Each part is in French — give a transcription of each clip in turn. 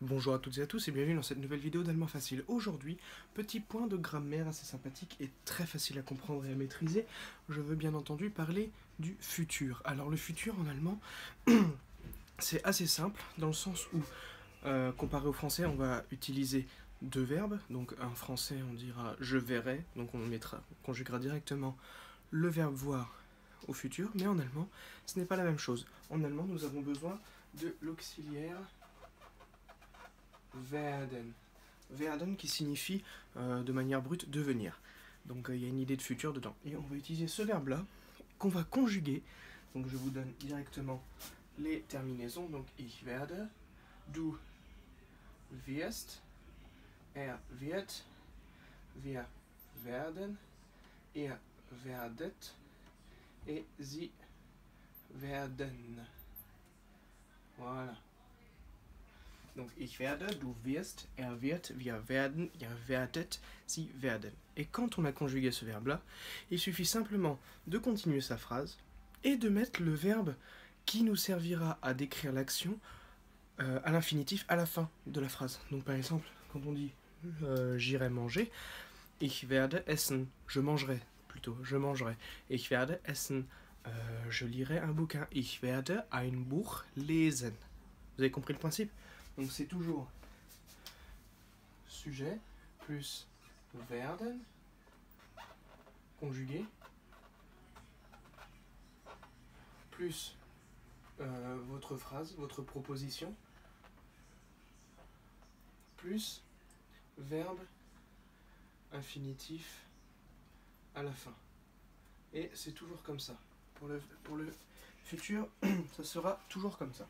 Bonjour à toutes et à tous et bienvenue dans cette nouvelle vidéo d'Allemand Facile. Aujourd'hui, petit point de grammaire assez sympathique et très facile à comprendre et à maîtriser. Je veux bien entendu parler du futur. Alors le futur en allemand, c'est assez simple dans le sens où, comparé au français, on va utiliser deux verbes. Donc en français, on dira « je verrai », donc on conjuguera directement le verbe « voir » au futur. Mais en allemand, ce n'est pas la même chose. En allemand, nous avons besoin de l'auxiliaire werden. Werden qui signifie de manière brute devenir. Donc il y a une idée de futur dedans. Et on va utiliser ce verbe-là qu'on va conjuguer. Donc je vous donne directement les terminaisons. Donc ich werde, du wirst, wird, wir werden, ihr werdet et sie werden. Voilà. Donc ich werde, du wirst, wird, wir werden, ihr werdet, sie werden. Et quand on a conjugué ce verbe-là, il suffit simplement de continuer sa phrase et de mettre le verbe qui nous servira à décrire l'action à l'infinitif à la fin de la phrase. Donc par exemple, quand on dit j'irai manger, ich werde essen, je mangerai plutôt, je mangerai. Ich werde essen, je lirai un bouquin. Ich werde ein Buch lesen. Vous avez compris le principe? Donc c'est toujours sujet plus werden conjugué plus votre phrase, votre proposition plus verbe infinitif à la fin. Et c'est toujours comme ça. Pour le futur, ça sera toujours comme ça.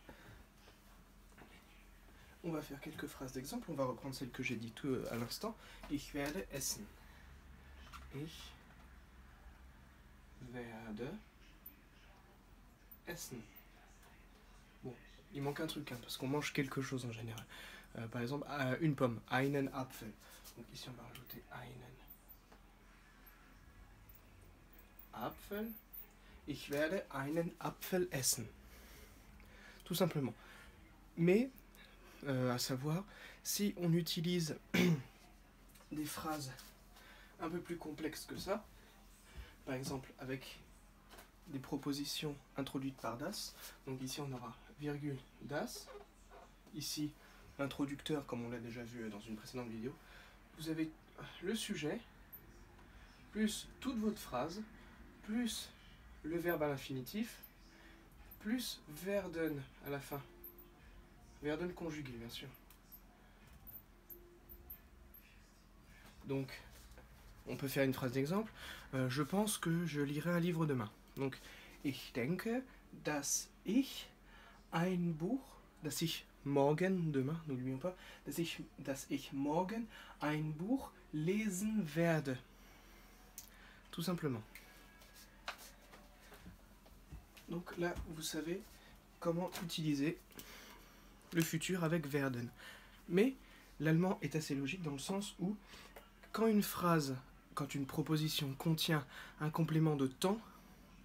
On va faire quelques phrases d'exemple. On va reprendre celle que j'ai dit tout à l'instant. Ich werde essen. Ich werde essen. Bon, il manque un truc, hein, parce qu'on mange quelque chose en général. Par exemple, une pomme. Einen Apfel. Donc ici, on va rajouter einen Apfel. Ich werde einen Apfel essen. Tout simplement. Mais à savoir, si on utilise des phrases un peu plus complexes que ça, par exemple avec des propositions introduites par das, donc ici on aura virgule das, ici l'introducteur comme on l'a déjà vu dans une précédente vidéo, vous avez le sujet, plus toute votre phrase, plus le verbe à l'infinitif, plus werden à la fin. Werden conjugué, bien sûr. Donc, on peut faire une phrase d'exemple. Je pense que je lirai un livre demain. Donc, ich denke, dass ich ein Buch, dass ich morgen, demain, n'oublions pas, dass ich morgen ein Buch lesen werde. Tout simplement. Donc là, vous savez comment utiliser le futur avec werden. Mais l'allemand est assez logique dans le sens où quand une phrase, quand une proposition contient un complément de temps,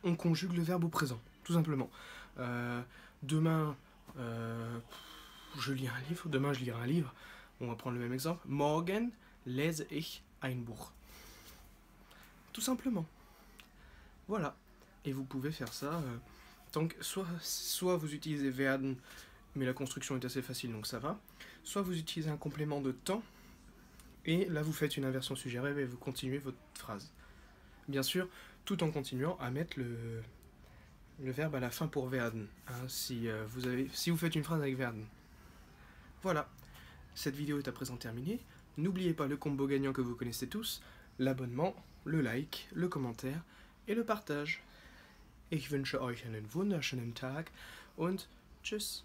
on conjugue le verbe au présent, tout simplement. Demain, je lis un livre, demain je lirai un livre, on va prendre le même exemple. Morgen lese ich ein Buch. Tout simplement. Voilà. Et vous pouvez faire ça, tant que soit vous utilisez werden, mais la construction est assez facile, donc ça va. Soit vous utilisez un complément de temps, et là vous faites une inversion sujet-verbe et vous continuez votre phrase. Bien sûr, tout en continuant à mettre le verbe à la fin pour werden, hein, si vous faites une phrase avec werden. Voilà, cette vidéo est à présent terminée. N'oubliez pas le combo gagnant que vous connaissez tous, l'abonnement, le like, le commentaire et le partage. Ich wünsche euch einen wunderschönen Tag und tschüss.